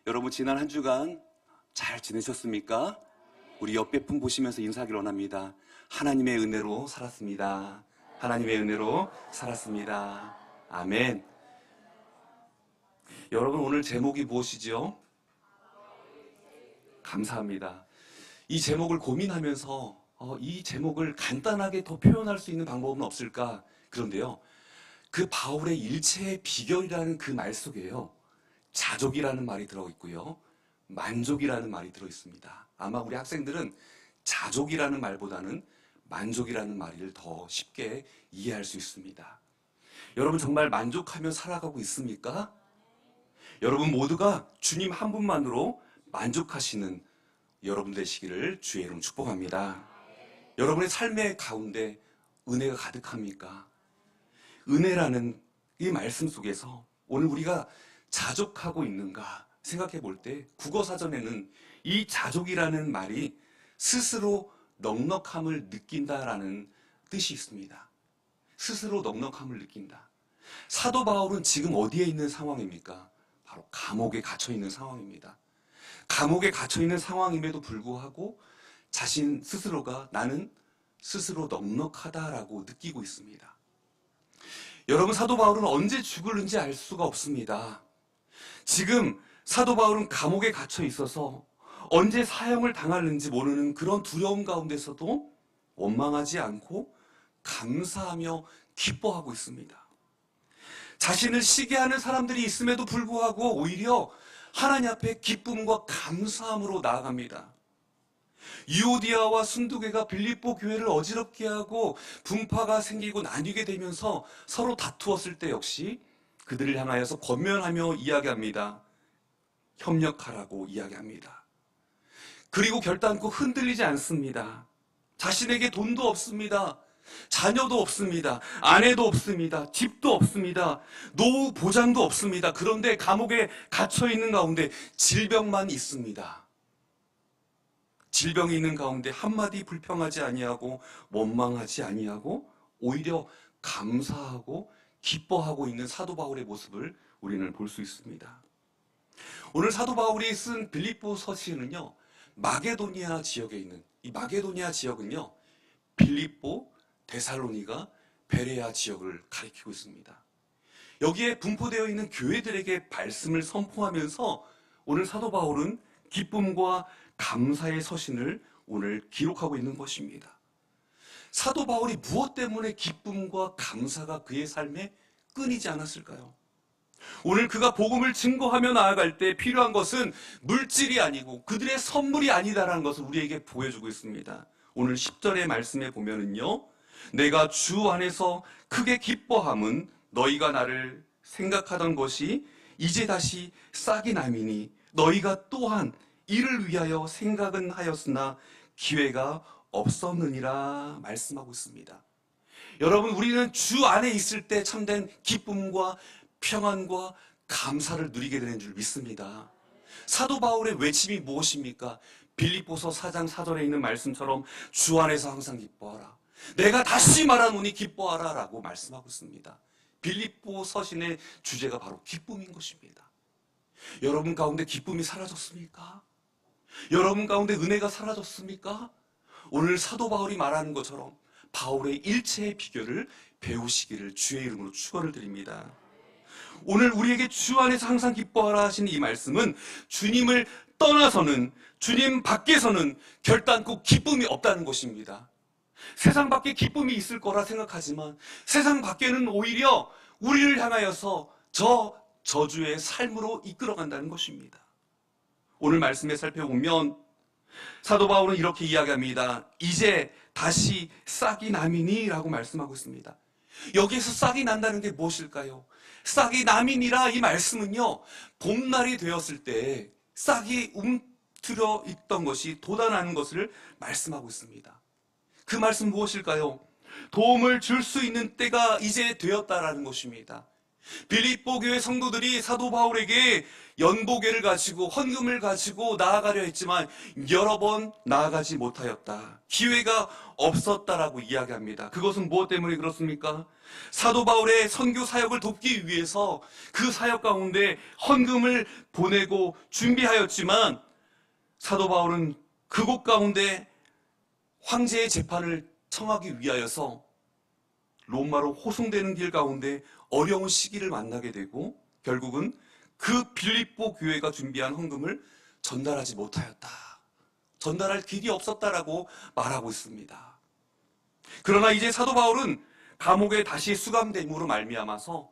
여러분 지난 한 주간 잘 지내셨습니까? 우리 옆에 분 보시면서 인사하기를 원합니다. 하나님의 은혜로 살았습니다. 하나님의 은혜로 살았습니다. 아멘. 여러분 오늘 제목이 무엇이지요? 감사합니다. 이 제목을 고민하면서 이 제목을 간단하게 더 표현할 수 있는 방법은 없을까? 그런데요. 그 바울의 일체의 비결이라는 그 말 속에요. 자족이라는 말이 들어있고요. 만족이라는 말이 들어있습니다. 아마 우리 학생들은 자족이라는 말보다는 만족이라는 말을 더 쉽게 이해할 수 있습니다. 여러분 정말 만족하며 살아가고 있습니까? 여러분 모두가 주님 한 분만으로 만족하시는 여러분 되시기를 주의 이름 축복합니다. 여러분의 삶의 가운데 은혜가 가득합니까? 은혜라는 이 말씀 속에서 오늘 우리가 자족하고 있는가 생각해 볼 때 국어사전에는 이 자족이라는 말이 스스로 넉넉함을 느낀다라는 뜻이 있습니다. 스스로 넉넉함을 느낀다. 사도 바울은 지금 어디에 있는 상황입니까? 바로 감옥에 갇혀 있는 상황입니다. 감옥에 갇혀 있는 상황임에도 불구하고 자신 스스로가 나는 스스로 넉넉하다라고 느끼고 있습니다. 여러분 사도 바울은 언제 죽을는지 알 수가 없습니다. 지금 사도 바울은 감옥에 갇혀 있어서 언제 사형을 당할는지 모르는 그런 두려움 가운데서도 원망하지 않고 감사하며 기뻐하고 있습니다. 자신을 시기하는 사람들이 있음에도 불구하고 오히려 하나님 앞에 기쁨과 감사함으로 나아갑니다. 유오디아와 순두개가 빌립보 교회를 어지럽게 하고 분파가 생기고 나뉘게 되면서 서로 다투었을 때 역시 그들을 향하여서 권면하며 이야기합니다. 협력하라고 이야기합니다. 그리고 결단코 흔들리지 않습니다. 자신에게 돈도 없습니다. 자녀도 없습니다. 아내도 없습니다. 집도 없습니다. 노후 보장도 없습니다. 그런데 감옥에 갇혀 있는 가운데 질병만 있습니다. 질병이 있는 가운데 한마디 불평하지 아니하고 원망하지 아니하고 오히려 감사하고 기뻐하고 있는 사도 바울의 모습을 우리는 볼 수 있습니다. 오늘 사도 바울이 쓴 빌립보 서신은요, 마게도니아 지역에 있는 이 마게도니아 지역은요, 빌립보, 데살로니가, 베레아 지역을 가리키고 있습니다. 여기에 분포되어 있는 교회들에게 말씀을 선포하면서 오늘 사도 바울은 기쁨과 감사의 서신을 오늘 기록하고 있는 것입니다. 사도 바울이 무엇 때문에 기쁨과 감사가 그의 삶에 끊이지 않았을까요? 오늘 그가 복음을 증거하며 나아갈 때 필요한 것은 물질이 아니고 그들의 선물이 아니다라는 것을 우리에게 보여주고 있습니다. 오늘 10절의 말씀에 보면은요, 내가 주 안에서 크게 기뻐함은 너희가 나를 생각하던 것이 이제 다시 싹이 나미니 너희가 또한 이를 위하여 생각은 하였으나 기회가 없었느니라 말씀하고 있습니다. 여러분 우리는 주 안에 있을 때 참된 기쁨과 평안과 감사를 누리게 되는 줄 믿습니다. 사도 바울의 외침이 무엇입니까? 빌립보서 4장 4절에 있는 말씀처럼 주 안에서 항상 기뻐하라. 내가 다시 말하노니 기뻐하라 라고 말씀하고 있습니다. 빌립보 서신의 주제가 바로 기쁨인 것입니다. 여러분 가운데 기쁨이 사라졌습니까? 여러분 가운데 은혜가 사라졌습니까? 오늘 사도 바울이 말하는 것처럼 바울의 일체의 비결을 배우시기를 주의 이름으로 축원을 드립니다. 오늘 우리에게 주 안에서 항상 기뻐하라 하시는 이 말씀은 주님을 떠나서는, 주님 밖에서는 결단코 기쁨이 없다는 것입니다. 세상 밖에 기쁨이 있을 거라 생각하지만 세상 밖에는 오히려 우리를 향하여서 저주의 삶으로 이끌어간다는 것입니다. 오늘 말씀에 살펴보면 사도 바울은 이렇게 이야기합니다. 이제 다시 싹이 나미니 라고 말씀하고 있습니다. 여기에서 싹이 난다는 게 무엇일까요? 싹이 나미니라 이 말씀은요, 봄날이 되었을 때 싹이 움트려 있던 것이 돋아나는 것을 말씀하고 있습니다. 그 말씀 무엇일까요? 도움을 줄 수 있는 때가 이제 되었다라는 것입니다. 빌립보 교회 성도들이 사도 바울에게 연보계를 가지고 헌금을 가지고 나아가려 했지만 여러 번 나아가지 못하였다. 기회가 없었다라고 이야기합니다. 그것은 무엇 때문에 그렇습니까? 사도 바울의 선교 사역을 돕기 위해서 그 사역 가운데 헌금을 보내고 준비하였지만 사도 바울은 그곳 가운데 황제의 재판을 청하기 위하여서 로마로 호송되는 길 가운데 어려운 시기를 만나게 되고 결국은 그 빌립보 교회가 준비한 헌금을 전달하지 못하였다. 전달할 길이 없었다라고 말하고 있습니다. 그러나 이제 사도 바울은 감옥에 다시 수감됨으로 말미암아서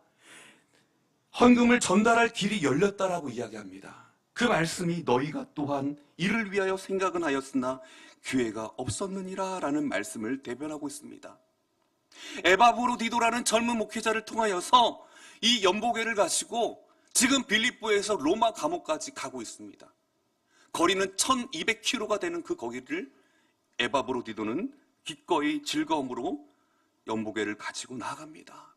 헌금을 전달할 길이 열렸다라고 이야기합니다. 그 말씀이 너희가 또한 이를 위하여 생각은 하였으나 기회가 없었느니라 라는 말씀을 대변하고 있습니다. 에바브로디도라는 젊은 목회자를 통하여서 이 연보계를 가지고 지금 빌립보에서 로마 감옥까지 가고 있습니다. 거리는 1200km가 되는 그 거리를 에바브로디도는 기꺼이 즐거움으로 연보계를 가지고 나아갑니다.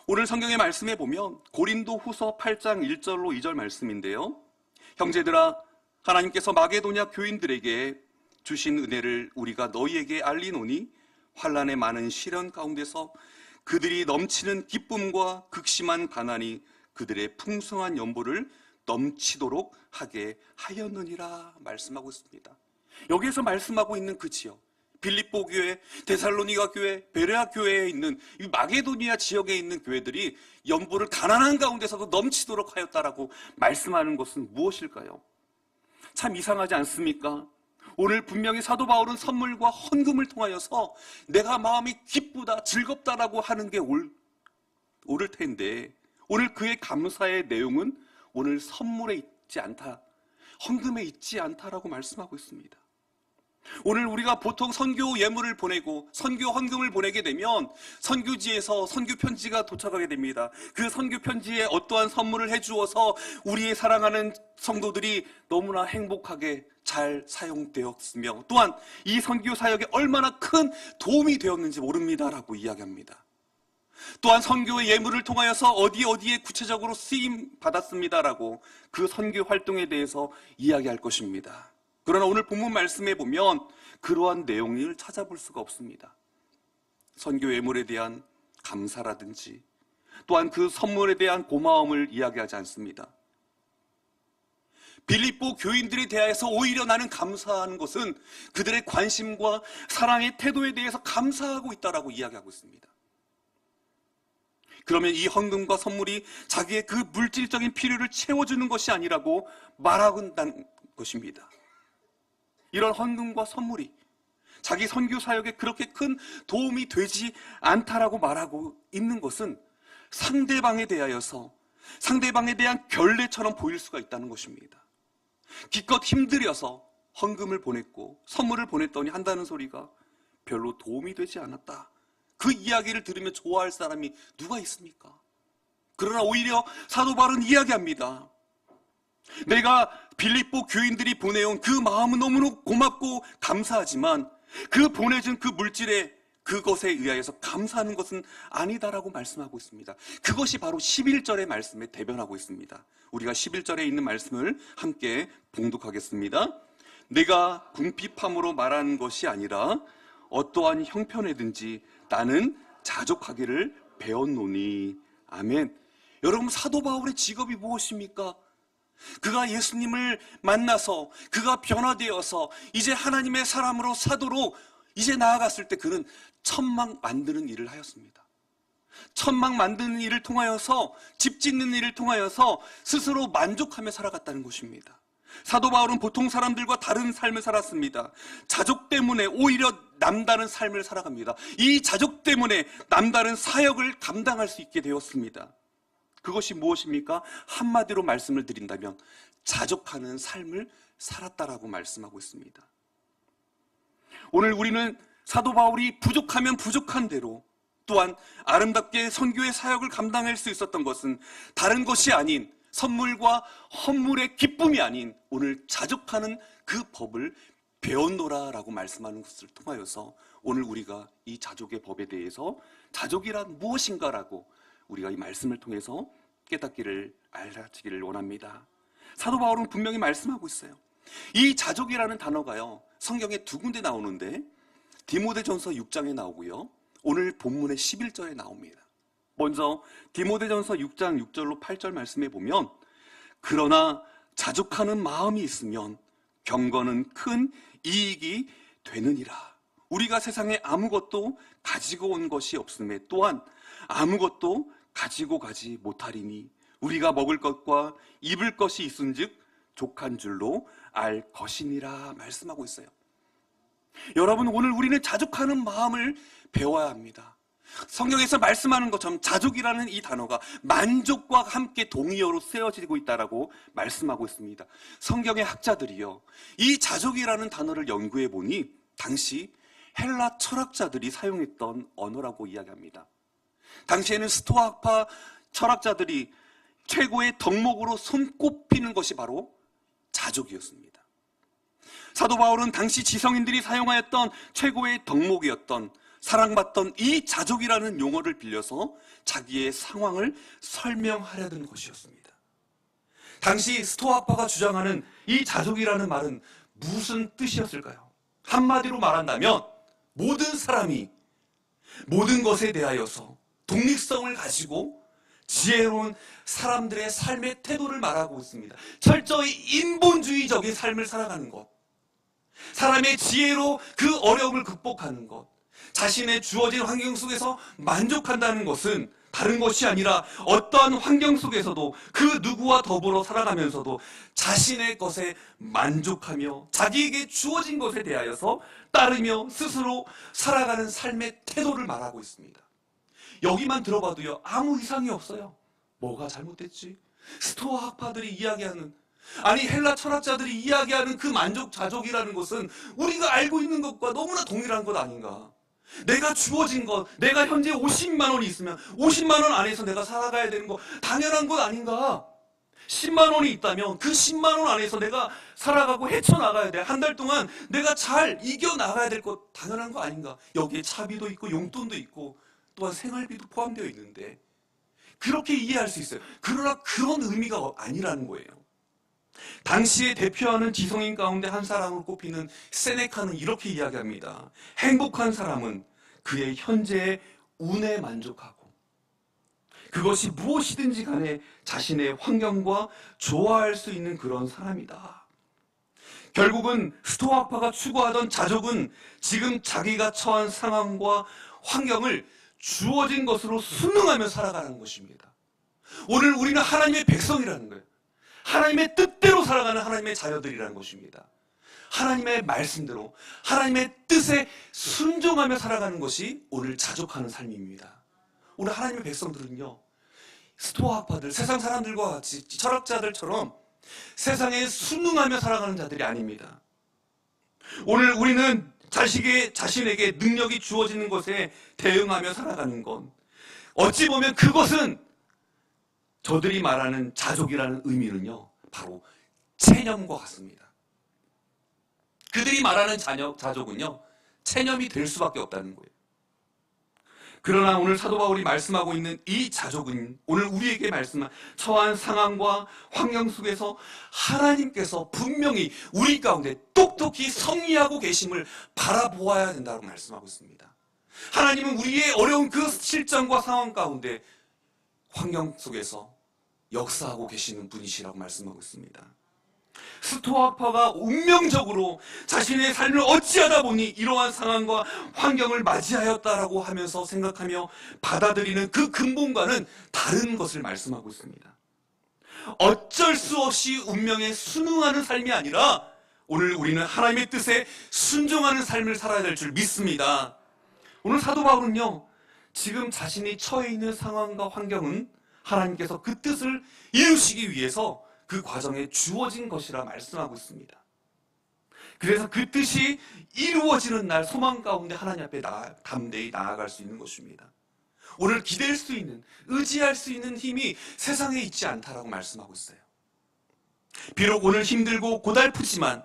오늘 성경의 말씀에 보면 고린도 후서 8장 1절로 2절 말씀인데요. 형제들아, 하나님께서 마게도냐 교인들에게 주신 은혜를 우리가 너희에게 알리노니 환난의 많은 시련 가운데서 그들이 넘치는 기쁨과 극심한 가난이 그들의 풍성한 연보를 넘치도록 하게 하였느니라 말씀하고 있습니다. 여기에서 말씀하고 있는 그 지역, 빌립보 교회, 데살로니가 교회, 베레아 교회에 있는 이 마게도니아 지역에 있는 교회들이 연보를 가난한 가운데서도 넘치도록 하였다라고 말씀하는 것은 무엇일까요? 참 이상하지 않습니까? 오늘 분명히 사도 바울은 선물과 헌금을 통하여서 내가 마음이 기쁘다, 즐겁다라고 하는 게 옳을 텐데 오늘 그의 감사의 내용은 오늘 선물에 있지 않다, 헌금에 있지 않다라고 말씀하고 있습니다. 오늘 우리가 보통 선교 예물을 보내고 선교 헌금을 보내게 되면 선교지에서 선교 편지가 도착하게 됩니다. 그 선교 편지에 어떠한 선물을 해주어서 우리의 사랑하는 성도들이 너무나 행복하게 잘 사용되었으며 또한 이 선교 사역에 얼마나 큰 도움이 되었는지 모릅니다라고 이야기합니다. 또한 선교의 예물을 통하여서 어디에 구체적으로 쓰임 받았습니다라고 그 선교 활동에 대해서 이야기할 것입니다. 그러나 오늘 본문 말씀에 보면 그러한 내용을 찾아볼 수가 없습니다. 선교 예물에 대한 감사라든지 또한 그 선물에 대한 고마움을 이야기하지 않습니다. 빌립보 교인들에 대해서 오히려 나는 감사하는 것은 그들의 관심과 사랑의 태도에 대해서 감사하고 있다라고 이야기하고 있습니다. 그러면 이 헌금과 선물이 자기의 그 물질적인 필요를 채워주는 것이 아니라고 말한다는 것입니다. 이런 헌금과 선물이 자기 선교 사역에 그렇게 큰 도움이 되지 않다라고 말하고 있는 것은 상대방에 대하여서 상대방에 대한 결례처럼 보일 수가 있다는 것입니다. 기껏 힘들여서 헌금을 보냈고 선물을 보냈더니 한다는 소리가 별로 도움이 되지 않았다. 그 이야기를 들으면 좋아할 사람이 누가 있습니까? 그러나 오히려 사도 바울은 이야기합니다. 내가 빌립보 교인들이 보내온 그 마음은 너무나 고맙고 감사하지만 그 보내준 그 물질에 그것에 의하여서 감사하는 것은 아니다라고 말씀하고 있습니다. 그것이 바로 11절의 말씀에 대변하고 있습니다. 우리가 11절에 있는 말씀을 함께 봉독하겠습니다. 내가 궁핍함으로 말하는 것이 아니라 어떠한 형편에든지 나는 자족하기를 배웠노니. 아멘. 여러분, 사도 바울의 직업이 무엇입니까? 그가 예수님을 만나서 그가 변화되어서 이제 하나님의 사람으로 사도로 이제 나아갔을 때 그는 천막 만드는 일을 하였습니다. 천막 만드는 일을 통하여서 집 짓는 일을 통하여서 스스로 만족하며 살아갔다는 것입니다. 사도 바울은 보통 사람들과 다른 삶을 살았습니다. 자족 때문에 오히려 남다른 삶을 살아갑니다. 이 자족 때문에 남다른 사역을 감당할 수 있게 되었습니다. 그것이 무엇입니까? 한마디로 말씀을 드린다면 자족하는 삶을 살았다라고 말씀하고 있습니다. 오늘 우리는 사도 바울이 부족하면 부족한 대로 또한 아름답게 선교의 사역을 감당할 수 있었던 것은 다른 것이 아닌 선물과 헌물의 기쁨이 아닌 오늘 자족하는 그 법을 배웠노라라고 말씀하는 것을 통하여서 오늘 우리가 이 자족의 법에 대해서 자족이란 무엇인가라고 우리가 이 말씀을 통해서 깨닫기를 알아채기를 원합니다. 사도 바울은 분명히 말씀하고 있어요. 이 자족이라는 단어가요, 성경에 두 군데 나오는데 디모데전서 6장에 나오고요, 오늘 본문의 11절에 나옵니다. 먼저 디모데전서 6장 6절로 8절 말씀에 보면, 그러나 자족하는 마음이 있으면 경건은 큰 이익이 되느니라. 우리가 세상에 아무것도 가지고 온 것이 없음에 또한 아무것도 가지고 가지 못하리니 우리가 먹을 것과 입을 것이 있은즉 족한 줄로 알 것이니라 말씀하고 있어요. 여러분, 오늘 우리는 자족하는 마음을 배워야 합니다. 성경에서 말씀하는 것처럼 자족이라는 이 단어가 만족과 함께 동의어로 쓰여지고 있다라고 말씀하고 있습니다. 성경의 학자들이요, 이 자족이라는 단어를 연구해 보니 당시 헬라 철학자들이 사용했던 언어라고 이야기합니다. 당시에는 스토아파 철학자들이 최고의 덕목으로 손꼽히는 것이 바로 자족이었습니다. 사도 바울은 당시 지성인들이 사용하였던 최고의 덕목이었던, 사랑받던 이 자족이라는 용어를 빌려서 자기의 상황을 설명하려던 것이었습니다. 당시 스토아파가 주장하는 이 자족이라는 말은 무슨 뜻이었을까요? 한마디로 말한다면 모든 사람이 모든 것에 대하여서 독립성을 가지고 지혜로운 사람들의 삶의 태도를 말하고 있습니다. 철저히 인본주의적인 삶을 살아가는 것, 사람의 지혜로 그 어려움을 극복하는 것, 자신의 주어진 환경 속에서 만족한다는 것은 다른 것이 아니라 어떠한 환경 속에서도 그 누구와 더불어 살아가면서도 자신의 것에 만족하며 자기에게 주어진 것에 대하여서 따르며 스스로 살아가는 삶의 태도를 말하고 있습니다. 여기만 들어봐도요, 아무 이상이 없어요. 뭐가 잘못됐지? 스토아 학파들이 이야기하는, 아니 헬라 철학자들이 이야기하는 그 만족 자족이라는 것은 우리가 알고 있는 것과 너무나 동일한 것 아닌가? 내가 주어진 것, 내가 현재 50만 원이 있으면 50만 원 안에서 내가 살아가야 되는 거 당연한 것 아닌가? 10만 원이 있다면 그 10만 원 안에서 내가 살아가고 헤쳐나가야 돼. 한 달 동안 내가 잘 이겨나가야 될 것 당연한 거 아닌가? 여기에 차비도 있고 용돈도 있고 또한 생활비도 포함되어 있는데 그렇게 이해할 수 있어요. 그러나 그런 의미가 아니라는 거예요. 당시에 대표하는 지성인 가운데 한 사람으로 꼽히는 세네카는 이렇게 이야기합니다. 행복한 사람은 그의 현재의 운에 만족하고 그것이 무엇이든지 간에 자신의 환경과 조화할 수 있는 그런 사람이다. 결국은 스토아파가 추구하던 자족은 지금 자기가 처한 상황과 환경을 주어진 것으로 순응하며 살아가는 것입니다. 오늘 우리는 하나님의 백성이라는 거예요. 하나님의 뜻대로 살아가는 하나님의 자녀들이라는 것입니다. 하나님의 말씀대로 하나님의 뜻에 순종하며 살아가는 것이 오늘 자족하는 삶입니다. 오늘 하나님의 백성들은요, 스토아파들, 세상 사람들과 같이 철학자들처럼 세상에 순응하며 살아가는 자들이 아닙니다. 오늘 우리는 자신에게 능력이 주어지는 것에 대응하며 살아가는 건 어찌 보면 그것은 저들이 말하는 자족이라는 의미는요, 바로 체념과 같습니다. 그들이 말하는 자족은요, 체념이 될 수밖에 없다는 거예요. 그러나 오늘 사도 바울이 말씀하고 있는 이 자족은 오늘 우리에게 말씀한 처한 상황과 환경 속에서 하나님께서 분명히 우리 가운데 똑똑히 섭리하고 계심을 바라보아야 된다고 말씀하고 있습니다. 하나님은 우리의 어려운 그 실정과 상황 가운데 환경 속에서 역사하고 계시는 분이시라고 말씀하고 있습니다. 스토아파가 운명적으로 자신의 삶을 어찌하다 보니 이러한 상황과 환경을 맞이하였다라고 하면서 생각하며 받아들이는 그 근본과는 다른 것을 말씀하고 있습니다. 어쩔 수 없이 운명에 순응하는 삶이 아니라 오늘 우리는 하나님의 뜻에 순종하는 삶을 살아야 될 줄 믿습니다. 오늘 사도 바울은요, 지금 자신이 처해 있는 상황과 환경은 하나님께서 그 뜻을 이루시기 위해서 그 과정에 주어진 것이라 말씀하고 있습니다. 그래서 그 뜻이 이루어지는 날 소망 가운데 하나님 앞에 담대히 나아갈 수 있는 것입니다. 오늘 기댈 수 있는, 의지할 수 있는 힘이 세상에 있지 않다라고 말씀하고 있어요. 비록 오늘 힘들고 고달프지만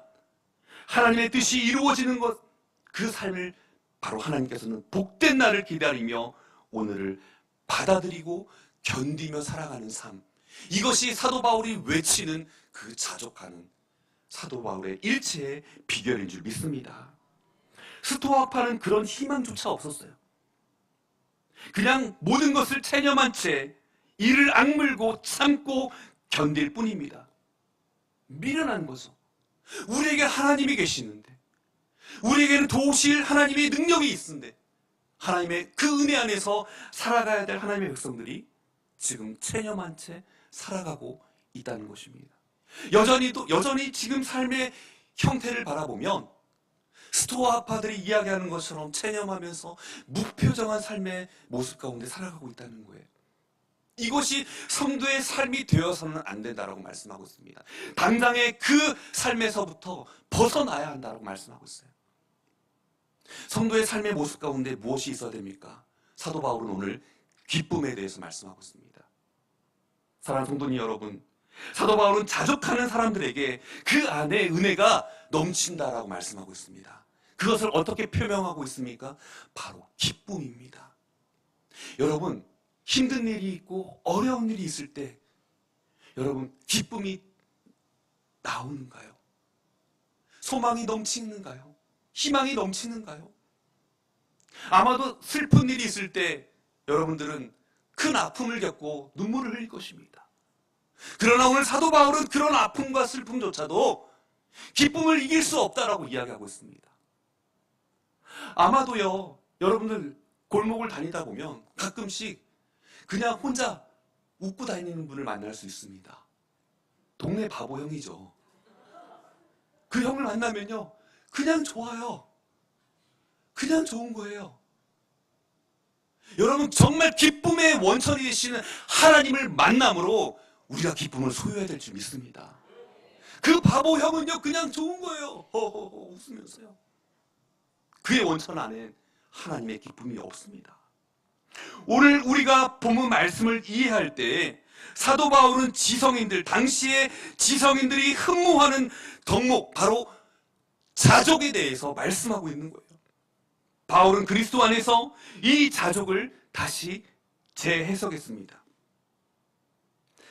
하나님의 뜻이 이루어지는 것, 그 삶을 바로 하나님께서는 복된 날을 기다리며 오늘을 받아들이고 견디며 살아가는 삶, 이것이 사도 바울이 외치는 그 자족하는 사도 바울의 일체의 비결인 줄 믿습니다. 스토아파는 그런 희망조차 없었어요. 그냥 모든 것을 체념한 채 이를 악물고 참고 견딜 뿐입니다. 미련한 거죠. 우리에게 하나님이 계시는데, 우리에게는 도우실 하나님의 능력이 있는데, 하나님의 그 은혜 안에서 살아가야 될 하나님의 백성들이 지금 체념한 채 살아가고 있다는 것입니다. 여전히 지금 삶의 형태를 바라보면 스토아파들이 이야기하는 것처럼 체념하면서 무표정한 삶의 모습 가운데 살아가고 있다는 거예요. 이것이 성도의 삶이 되어서는 안 된다라고 말씀하고 있습니다. 당장의 그 삶에서부터 벗어나야 한다라고 말씀하고 있어요. 성도의 삶의 모습 가운데 무엇이 있어야 됩니까? 사도 바울은 오늘 기쁨에 대해서 말씀하고 있습니다. 사랑하는 성도님 여러분, 사도 바울은 자족하는 사람들에게 그 안에 은혜가 넘친다라고 말씀하고 있습니다. 그것을 어떻게 표명하고 있습니까? 바로 기쁨입니다. 여러분, 힘든 일이 있고 어려운 일이 있을 때 여러분 기쁨이 나오는가요? 소망이 넘치는가요? 희망이 넘치는가요? 아마도 슬픈 일이 있을 때 여러분들은 큰 아픔을 겪고 눈물을 흘릴 것입니다. 그러나 오늘 사도 바울은 그런 아픔과 슬픔조차도 기쁨을 이길 수 없다라고 이야기하고 있습니다. 아마도요, 여러분들 골목을 다니다 보면 가끔씩 그냥 혼자 웃고 다니는 분을 만날 수 있습니다. 동네 바보 형이죠. 그 형을 만나면요, 그냥 좋아요. 그냥 좋은 거예요. 여러분, 정말 기쁨의 원천이 되시는 하나님을 만남으로 우리가 기쁨을 소유해야 될 줄 믿습니다. 그 바보 형은요, 그냥 좋은 거예요. 허허허 웃으면서요. 그의 원천 안에 하나님의 기쁨이 없습니다. 오늘 우리가 본문 말씀을 이해할 때 사도 바울은 당시에 지성인들이 흠모하는 덕목, 바로 자족에 대해서 말씀하고 있는 거예요. 바울은 그리스도 안에서 이 자족을 다시 재해석했습니다.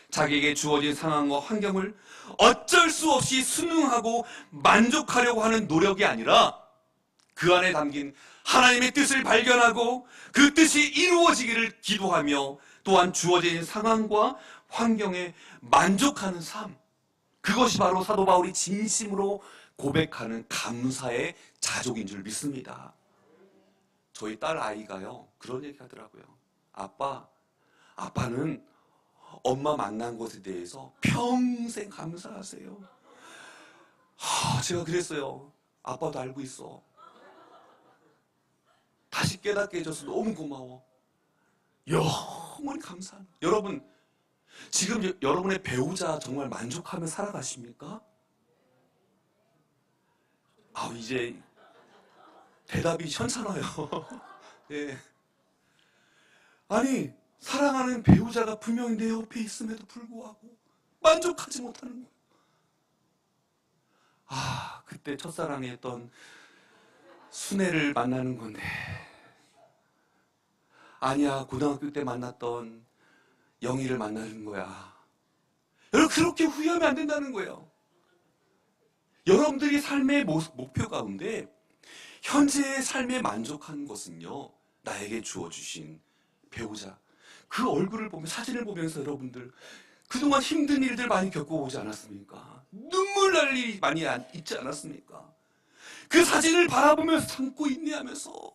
자기에게 주어진 상황과 환경을 어쩔 수 없이 순응하고 만족하려고 하는 노력이 아니라 그 안에 담긴 하나님의 뜻을 발견하고 그 뜻이 이루어지기를 기도하며 또한 주어진 상황과 환경에 만족하는 삶, 그것이 바로 사도 바울이 진심으로 고백하는 감사의 자족인 줄 믿습니다. 저희 딸 아이가요, 그런 얘기 하더라고요. 아빠는 엄마 만난 것에 대해서 평생 감사하세요. 제가 그랬어요. 아빠도 알고 있어. 다시 깨닫게 해줘서 너무 고마워. 영원히 감사합니다. 여러분, 지금 여러분의 배우자 정말 만족하며 살아가십니까? 이제 대답이 현찮아요. 예. 아니, 사랑하는 배우자가 분명히 내 옆에 있음에도 불구하고 만족하지 못하는 거예요. 그때 첫사랑에 했던 순애를 만나는 건데, 아니야, 고등학교 때 만났던 영희를 만나는 거야. 여러분, 그렇게 후회하면 안 된다는 거예요. 여러분들이 삶의 목표 가운데 현재의 삶에 만족하는 것은요, 나에게 주어주신 배우자, 그 얼굴을 보면, 사진을 보면서 여러분들 그동안 힘든 일들 많이 겪어오지 않았습니까? 눈물 날 일이 많이 있지 않았습니까? 그 사진을 바라보면서 참고 인내하면서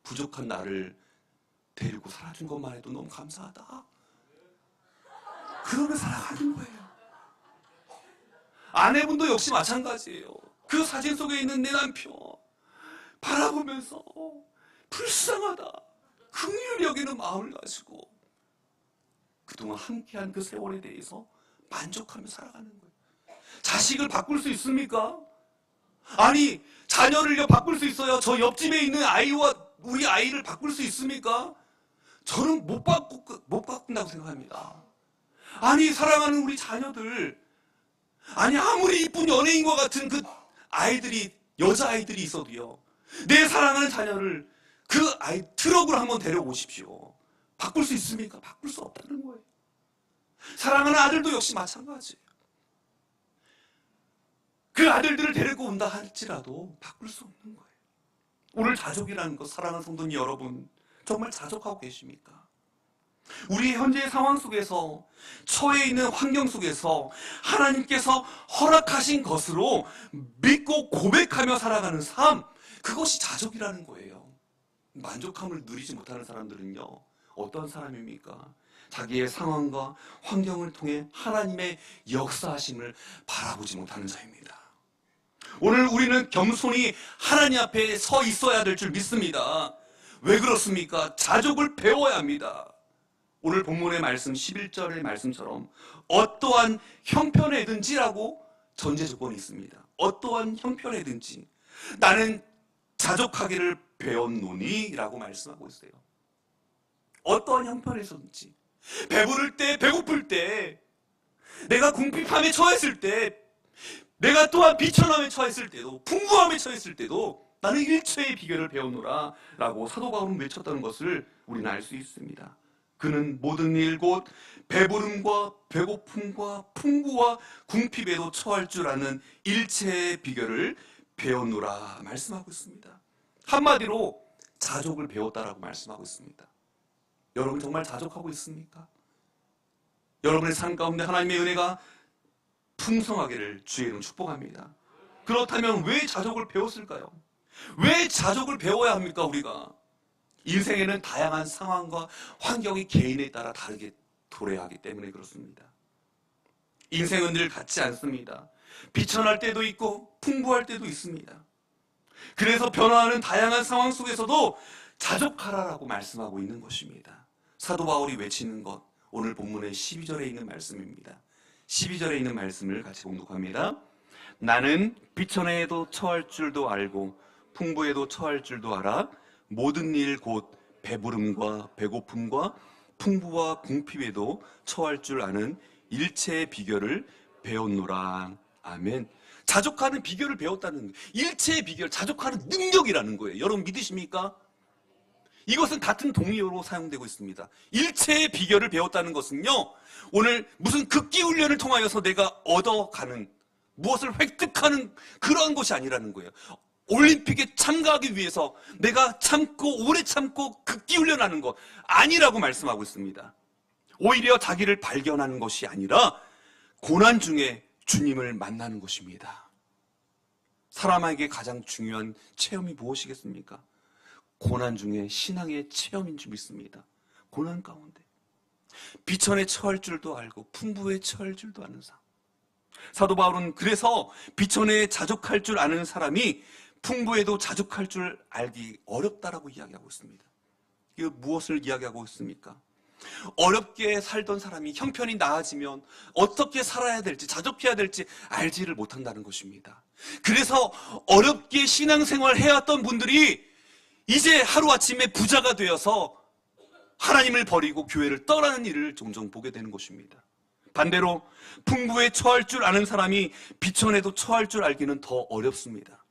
부족한 나를 데리고 살아준 것만 해도 너무 감사하다. 그러며 살아가는 거예요. 아내분도 역시 마찬가지예요. 그 사진 속에 있는 내 남편 바라보면서 불쌍하다, 긍휼히 여기는 마음을 가지고 그동안 함께한 그 세월에 대해서 만족하며 살아가는 거예요. 자식을 바꿀 수 있습니까? 아니, 자녀를요 바꿀 수 있어요. 저 옆집에 있는 아이와 우리 아이를 바꿀 수 있습니까? 저는 못 바꾼다고 생각합니다. 아니, 사랑하는 우리 자녀들, 아니 아무리 이쁜 연예인과 같은 그 아이들이, 여자아이들이 있어도요, 내 사랑하는 자녀를 그 아이 트럭으로 한번 데려오십시오. 바꿀 수 있습니까? 바꿀 수 없다는 거예요. 사랑하는 아들도 역시 마찬가지예요. 그 아들들을 데리고 온다 할지라도 바꿀 수 없는 거예요. 오늘 자족이라는 것, 사랑하는 성도님 여러분, 정말 자족하고 계십니까? 우리 현재의 상황 속에서, 처해 있는 환경 속에서 하나님께서 허락하신 것으로 믿고 고백하며 살아가는 삶, 그것이 자족이라는 거예요. 만족함을 누리지 못하는 사람들은요, 어떤 사람입니까? 자기의 상황과 환경을 통해 하나님의 역사하심을 바라보지 못하는 자입니다. 오늘 우리는 겸손히 하나님 앞에 서 있어야 될 줄 믿습니다. 왜 그렇습니까? 자족을 배워야 합니다. 오늘 본문의 말씀 11절의 말씀처럼 어떠한 형편에든지라고 전제 조건이 있습니다. 어떠한 형편에든지 나는 자족하기를 배웠노니 라고 말씀하고 있어요. 어떠한 형편에서든지, 배부를 때, 배고플 때, 내가 궁핍함에 처했을 때, 내가 또한 비천함에 처했을 때도, 풍부함에 처했을 때도 나는 일체의 비결을 배우노라 라고 사도 바울은 외쳤다는 것을 우리는 알 수 있습니다. 그는 모든 일 곧 배부름과 배고픔과 풍부와 궁핍에도 처할 줄 아는 일체의 비결을 배웠노라 말씀하고 있습니다. 한마디로 자족을 배웠다라고 말씀하고 있습니다. 여러분 정말 자족하고 있습니까? 여러분의 삶 가운데 하나님의 은혜가 풍성하기를 주의 이름 축복합니다. 그렇다면 왜 자족을 배웠을까요? 왜 자족을 배워야 합니까, 우리가? 인생에는 다양한 상황과 환경이 개인에 따라 다르게 도래하기 때문에 그렇습니다. 인생은 늘 같지 않습니다. 비천할 때도 있고 풍부할 때도 있습니다. 그래서 변화하는 다양한 상황 속에서도 자족하라라고 말씀하고 있는 것입니다. 사도 바울이 외치는 것, 오늘 본문의 12절에 있는 말씀입니다. 12절에 있는 말씀을 같이 봉독합니다. 나는 비천에도 처할 줄도 알고 풍부에도 처할 줄도 알아 모든 일 곧 배부름과 배고픔과 풍부와 궁핍에도 처할 줄 아는 일체의 비결을 배웠노라. 아멘. 자족하는 비결을 배웠다는 거예요. 일체의 비결, 자족하는 능력이라는 거예요. 여러분 믿으십니까? 이것은 같은 동의어로 사용되고 있습니다. 일체의 비결을 배웠다는 것은요, 오늘 무슨 극기 훈련을 통하여서 내가 얻어가는, 무엇을 획득하는 그러한 것이 아니라는 거예요. 올림픽에 참가하기 위해서 내가 참고 오래 참고 극기 훈련하는 것 아니라고 말씀하고 있습니다. 오히려 자기를 발견하는 것이 아니라 고난 중에 주님을 만나는 것입니다. 사람에게 가장 중요한 체험이 무엇이겠습니까? 고난 중에 신앙의 체험인 줄 믿습니다. 고난 가운데 비천에 처할 줄도 알고 풍부에 처할 줄도 아는 사람. 사도 바울은 그래서 비천에 자족할 줄 아는 사람이 풍부에도 자족할 줄 알기 어렵다라고 이야기하고 있습니다. 이거 무엇을 이야기하고 있습니까? 어렵게 살던 사람이 형편이 나아지면 어떻게 살아야 될지, 자족해야 될지 알지를 못한다는 것입니다. 그래서 어렵게 신앙생활 해왔던 분들이 이제 하루아침에 부자가 되어서 하나님을 버리고 교회를 떠나는 일을 종종 보게 되는 것입니다. 반대로 풍부에 처할 줄 아는 사람이 비천에도 처할 줄 알기는 더 어렵습니다.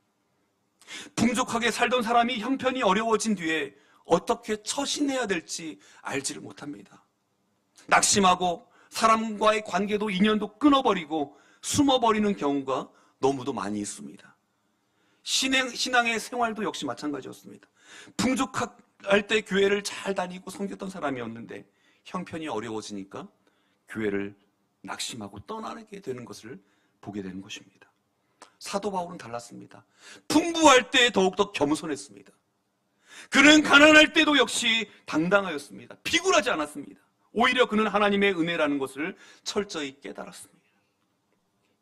풍족하게 살던 사람이 형편이 어려워진 뒤에 어떻게 처신해야 될지 알지를 못합니다. 낙심하고 사람과의 관계도 인연도 끊어버리고 숨어버리는 경우가 너무도 많이 있습니다. 신앙의 생활도 역시 마찬가지였습니다. 풍족할 때 교회를 잘 다니고 섬겼던 사람이었는데 형편이 어려워지니까 교회를 낙심하고 떠나게 되는 것을 보게 되는 것입니다. 사도 바울은 달랐습니다. 풍부할 때 더욱더 겸손했습니다. 그는 가난할 때도 역시 당당하였습니다. 비굴하지 않았습니다. 오히려 그는 하나님의 은혜라는 것을 철저히 깨달았습니다.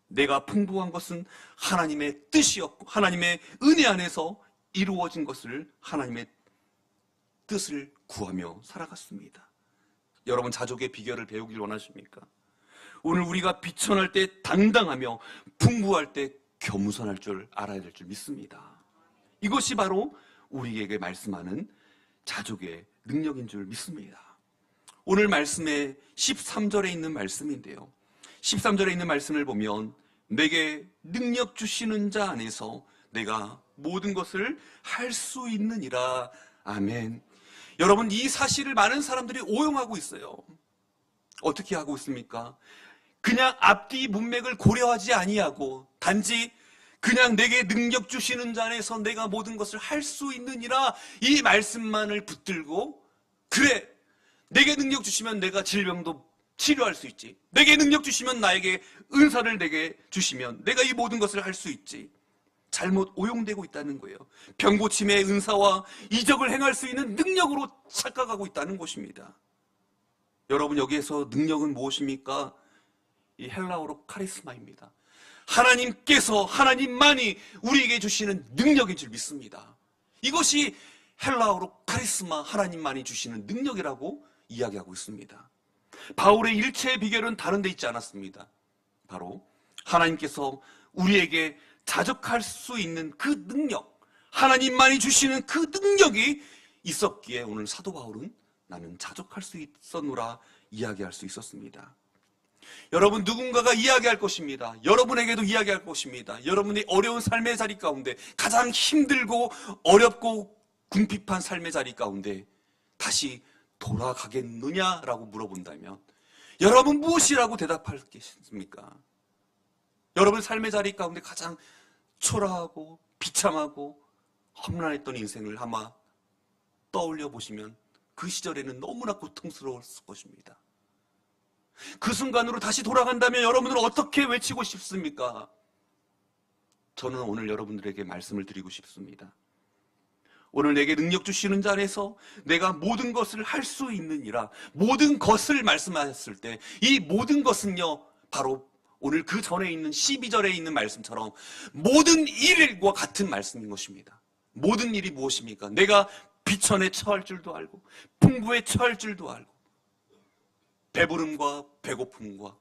내가 풍부한 것은 하나님의 뜻이었고 하나님의 은혜 안에서 이루어진 것을 하나님의 뜻을 구하며 살아갔습니다. 여러분 자족의 비결을 배우길 원하십니까? 오늘 우리가 비천할 때 당당하며 풍부할 때 겸손할 줄 알아야 될 줄 믿습니다. 이것이 바로 우리에게 말씀하는 자족의 능력인 줄 믿습니다. 오늘 말씀의 13절에 있는 말씀인데요. 13절에 있는 말씀을 보면 내게 능력 주시는 자 안에서 내가 모든 것을 할 수 있느니라. 아멘. 여러분 이 사실을 많은 사람들이 오용하고 있어요. 어떻게 하고 있습니까? 그냥 앞뒤 문맥을 고려하지 아니하고 단지 그냥 내게 능력 주시는 자 안에서 내가 모든 것을 할 수 있느니라 이 말씀만을 붙들고, 그래, 내게 능력 주시면 내가 질병도 치료할 수 있지, 내게 능력 주시면 나에게 은사를 내게 주시면 내가 이 모든 것을 할 수 있지, 잘못 오용되고 있다는 거예요. 병고침의 은사와 이적을 행할 수 있는 능력으로 착각하고 있다는 것입니다. 여러분, 여기에서 능력은 무엇입니까? 이 헬라어로 카리스마입니다. 하나님께서, 하나님만이 우리에게 주시는 능력인 줄 믿습니다. 이것이 헬라어로 카리스마, 하나님만이 주시는 능력이라고 이야기하고 있습니다. 바울의 일체의 비결은 다른 데 있지 않았습니다. 바로 하나님께서 우리에게 자족할 수 있는 그 능력, 하나님만이 주시는 그 능력이 있었기에 오늘 사도 바울은 나는 자족할 수 있었노라 이야기할 수 있었습니다. 여러분, 누군가가 이야기할 것입니다. 여러분에게도 이야기할 것입니다. 여러분의 어려운 삶의 자리 가운데, 가장 힘들고 어렵고 궁핍한 삶의 자리 가운데 다시 돌아가겠느냐라고 물어본다면 여러분 무엇이라고 대답하겠습니까? 여러분 삶의 자리 가운데 가장 초라하고 비참하고 험난했던 인생을 아마 떠올려 보시면 그 시절에는 너무나 고통스러웠을 것입니다. 그 순간으로 다시 돌아간다면 여러분들은 어떻게 외치고 싶습니까? 저는 오늘 여러분들에게 말씀을 드리고 싶습니다. 오늘 내게 능력 주시는 자 안에서 내가 모든 것을 할 수 있느니라, 모든 것을 말씀하셨을 때 이 모든 것은요, 바로 오늘 그 전에 있는 12절에 있는 말씀처럼 모든 일과 같은 말씀인 것입니다. 모든 일이 무엇입니까? 내가 비천에 처할 줄도 알고 풍부에 처할 줄도 알고 배부름과 배고픔과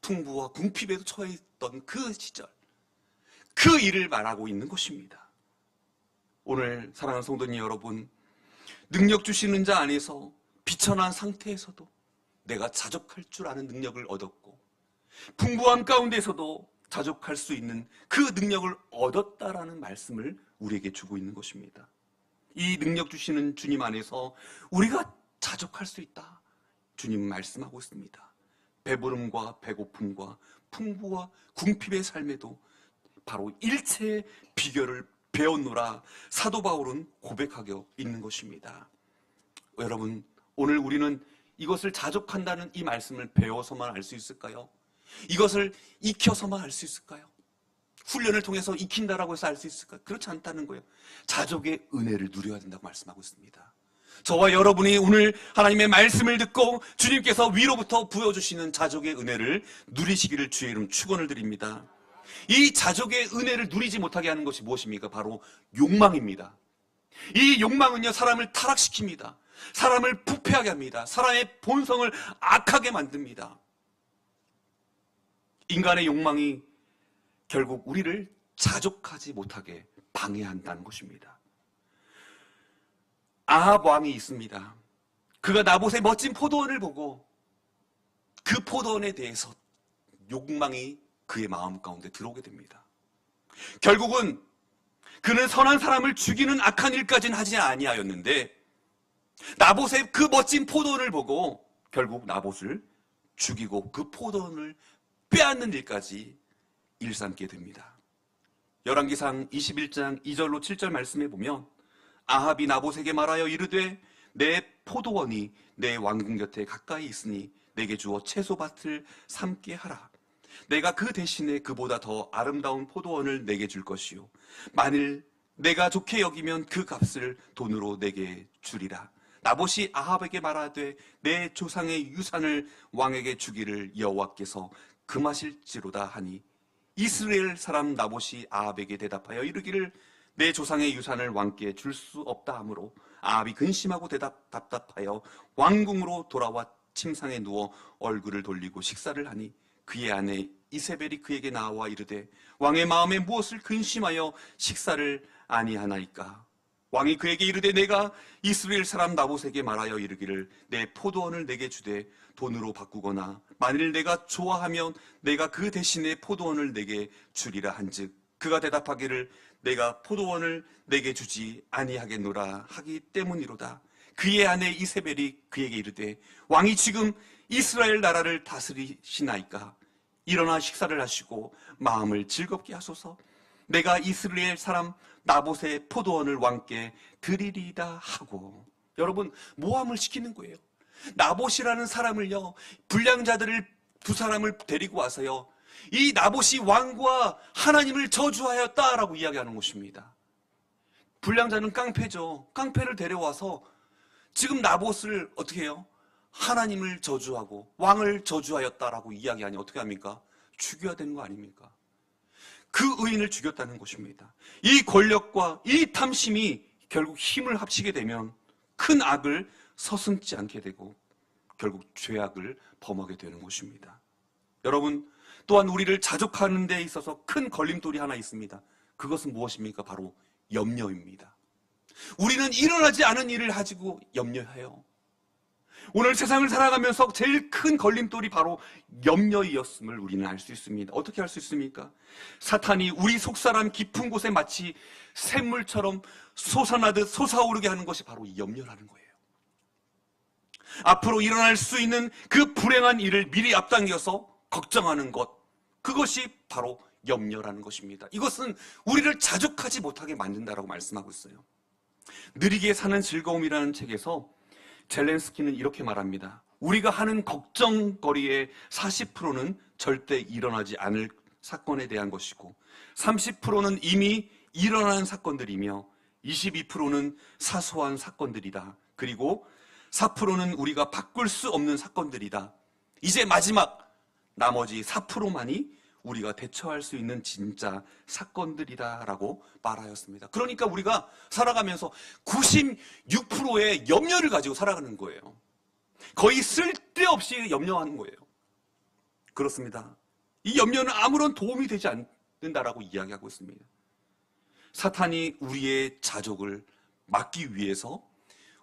풍부와 궁핍에도 처해 있던 그 시절, 그 일을 말하고 있는 것입니다. 오늘 사랑하는 성도님 여러분, 능력 주시는 자 안에서 비천한 상태에서도 내가 자족할 줄 아는 능력을 얻었고, 풍부함 가운데서도 자족할 수 있는 그 능력을 얻었다라는 말씀을 우리에게 주고 있는 것입니다. 이 능력 주시는 주님 안에서 우리가 자족할 수 있다, 주님 말씀하고 있습니다. 배부름과 배고픔과 풍부와 궁핍의 삶에도 바로 일체의 비결을 배웠노라 사도 바울은 고백하고 있는 것입니다. 여러분, 오늘 우리는 이것을 자족한다는 이 말씀을 배워서만 알 수 있을까요? 이것을 익혀서만 알 수 있을까요? 훈련을 통해서 익힌다라고 해서 알 수 있을까요? 그렇지 않다는 거예요. 자족의 은혜를 누려야 된다고 말씀하고 있습니다. 저와 여러분이 오늘 하나님의 말씀을 듣고 주님께서 위로부터 부어주시는 자족의 은혜를 누리시기를 주의 이름 축원을 드립니다. 이 자족의 은혜를 누리지 못하게 하는 것이 무엇입니까? 바로 욕망입니다. 이 욕망은요, 사람을 타락시킵니다. 사람을 부패하게 합니다. 사람의 본성을 악하게 만듭니다. 인간의 욕망이 결국 우리를 자족하지 못하게 방해한다는 것입니다. 아합 왕이 있습니다. 그가 나봇의 멋진 포도원을 보고 그 포도원에 대해서 욕망이 그의 마음 가운데 들어오게 됩니다. 결국은 그는 선한 사람을 죽이는 악한 일까지는 하지 아니하였는데 나봇의 그 멋진 포도원을 보고 결국 나봇을 죽이고 그 포도원을 빼앗는 일까지 일삼게 됩니다. 열왕기상 21장 2절로 7절 말씀에 보면 아합이 나봇에게 말하여 이르되 내 포도원이 내 왕궁 곁에 가까이 있으니 내게 주어 채소밭을 삼게 하라. 내가 그 대신에 그보다 더 아름다운 포도원을 내게 줄 것이요 만일 내가 좋게 여기면 그 값을 돈으로 내게 주리라. 나봇이 아합에게 말하되 내 조상의 유산을 왕에게 주기를 여호와께서 금하실지로다 하니 이스라엘 사람 나봇이 아합에게 대답하여 이르기를 내 조상의 유산을 왕께 줄 수 없다 하므로 아합이 근심하고 답답하여 왕궁으로 돌아와 침상에 누워 얼굴을 돌리고 식사를 하니 그의 아내 이세벨이 그에게 나와 이르되 왕의 마음에 무엇을 근심하여 식사를 아니하나이까. 왕이 그에게 이르되 내가 이스라엘 사람 나봇에게 말하여 이르기를 내 포도원을 내게 주되 돈으로 바꾸거나 만일 내가 좋아하면 내가 그 대신에 포도원을 내게 주리라 한즉 그가 대답하기를 내가 포도원을 내게 주지 아니하겠노라 하기 때문이로다. 그의 아내 이세벨이 그에게 이르되 왕이 지금 이스라엘 나라를 다스리시나이까? 일어나 식사를 하시고 마음을 즐겁게 하소서. 내가 이스라엘 사람 나봇의 포도원을 왕께 드리리이다 하고. 여러분, 모함을 시키는 거예요. 나봇이라는 사람을요, 불량자들을 두 사람을 데리고 와서요, 이 나봇이 왕과 하나님을 저주하였다라고 이야기하는 것입니다. 불량자는 깡패죠. 깡패를 데려와서 지금 나봇을 어떻게 해요? 하나님을 저주하고 왕을 저주하였다라고 이야기하니 어떻게 합니까? 죽여야 되는 거 아닙니까? 그 의인을 죽였다는 것입니다. 이 권력과 이 탐심이 결국 힘을 합치게 되면 큰 악을 서슴지 않게 되고 결국 죄악을 범하게 되는 것입니다. 여러분, 또한 우리를 자족하는 데 있어서 큰 걸림돌이 하나 있습니다. 그것은 무엇입니까? 바로 염려입니다. 우리는 일어나지 않은 일을 가지고 염려해요. 오늘 세상을 살아가면서 제일 큰 걸림돌이 바로 염려이었음을 우리는 알 수 있습니다. 어떻게 알 수 있습니까? 사탄이 우리 속사람 깊은 곳에 마치 샘물처럼 솟아나듯 솟아오르게 하는 것이 바로 이 염려라는 거예요. 앞으로 일어날 수 있는 그 불행한 일을 미리 앞당겨서 걱정하는 것, 그것이 바로 염려라는 것입니다. 이것은 우리를 자족하지 못하게 만든다라고 말씀하고 있어요. 느리게 사는 즐거움이라는 책에서 젤렌스키는 이렇게 말합니다. 우리가 하는 걱정거리의 40%는 절대 일어나지 않을 사건에 대한 것이고 30%는 이미 일어난 사건들이며 22%는 사소한 사건들이다. 그리고 4%는 우리가 바꿀 수 없는 사건들이다. 이제 마지막 나머지 4%만이 우리가 대처할 수 있는 진짜 사건들이다라고 말하였습니다. 그러니까 우리가 살아가면서 96%의 염려를 가지고 살아가는 거예요. 거의 쓸데없이 염려하는 거예요. 그렇습니다. 이 염려는 아무런 도움이 되지 않는다라고 이야기하고 있습니다. 사탄이 우리의 자족을 막기 위해서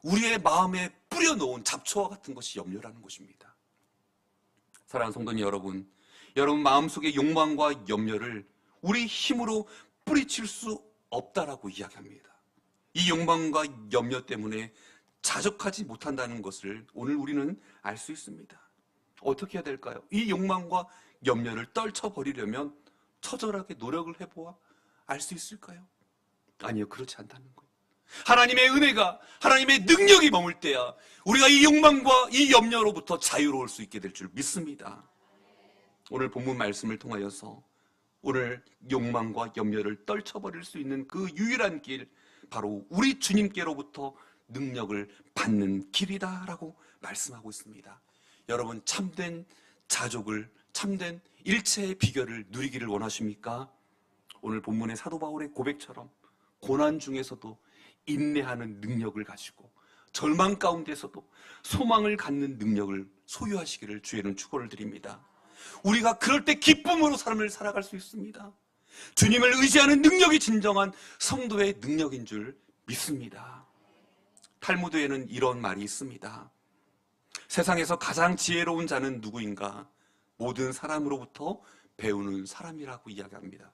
우리의 마음에 뿌려놓은 잡초와 같은 것이 염려라는 것입니다. 사랑하는 성도님 여러분, 여러분 마음속의 욕망과 염려를 우리 힘으로 뿌리칠 수 없다라고 이야기합니다. 이 욕망과 염려 때문에 자족하지 못한다는 것을 오늘 우리는 알 수 있습니다. 어떻게 해야 될까요? 이 욕망과 염려를 떨쳐버리려면 처절하게 노력을 해보아 알 수 있을까요? 아니요, 그렇지 않다는 거예요. 하나님의 은혜가, 하나님의 능력이 머물 때야 우리가 이 욕망과 이 염려로부터 자유로울 수 있게 될 줄 믿습니다. 오늘 본문 말씀을 통하여서 오늘 욕망과 염려를 떨쳐버릴 수 있는 그 유일한 길, 바로 우리 주님께로부터 능력을 받는 길이다라고 말씀하고 있습니다. 여러분, 참된 자족을, 참된 일체의 비결을 누리기를 원하십니까? 오늘 본문의 사도 바울의 고백처럼 고난 중에서도 인내하는 능력을 가지고 절망 가운데서도 소망을 갖는 능력을 소유하시기를 주에는 축원을 드립니다. 우리가 그럴 때 기쁨으로 삶을 살아갈 수 있습니다. 주님을 의지하는 능력이 진정한 성도의 능력인 줄 믿습니다. 탈무드에는 이런 말이 있습니다. 세상에서 가장 지혜로운 자는 누구인가? 모든 사람으로부터 배우는 사람이라고 이야기합니다.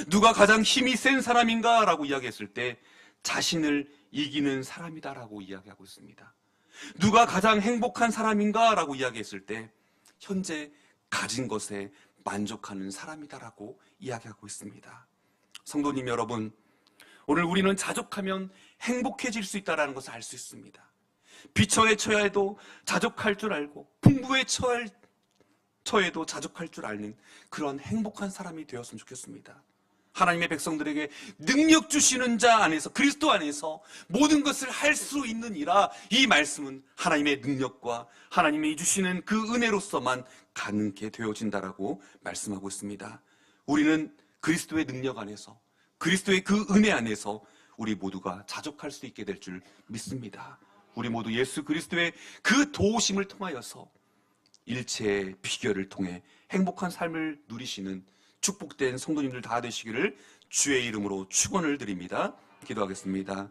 누가 가장 힘이 센 사람인가? 라고 이야기했을 때 자신을 이기는 사람이다라고 이야기하고 있습니다. 누가 가장 행복한 사람인가? 라고 이야기했을 때 현재 가진 것에 만족하는 사람이다라고 이야기하고 있습니다. 성도님 여러분, 오늘 우리는 자족하면 행복해질 수 있다는 것을 알 수 있습니다. 비처에 처해도 자족할 줄 알고 풍부에 처해도 자족할 줄 아는 그런 행복한 사람이 되었으면 좋겠습니다. 하나님의 백성들에게 능력 주시는 자 안에서, 그리스도 안에서 모든 것을 할 수 있느니라. 이 말씀은 하나님의 능력과 하나님이 주시는 그 은혜로서만 가능케 되어진다라고 말씀하고 있습니다. 우리는 그리스도의 능력 안에서, 그리스도의 그 은혜 안에서 우리 모두가 자족할 수 있게 될 줄 믿습니다. 우리 모두 예수 그리스도의 그 도우심을 통하여서 일체의 비결을 통해 행복한 삶을 누리시는 축복된 성도님들 다 되시기를 주의 이름으로 축원을 드립니다. 기도하겠습니다.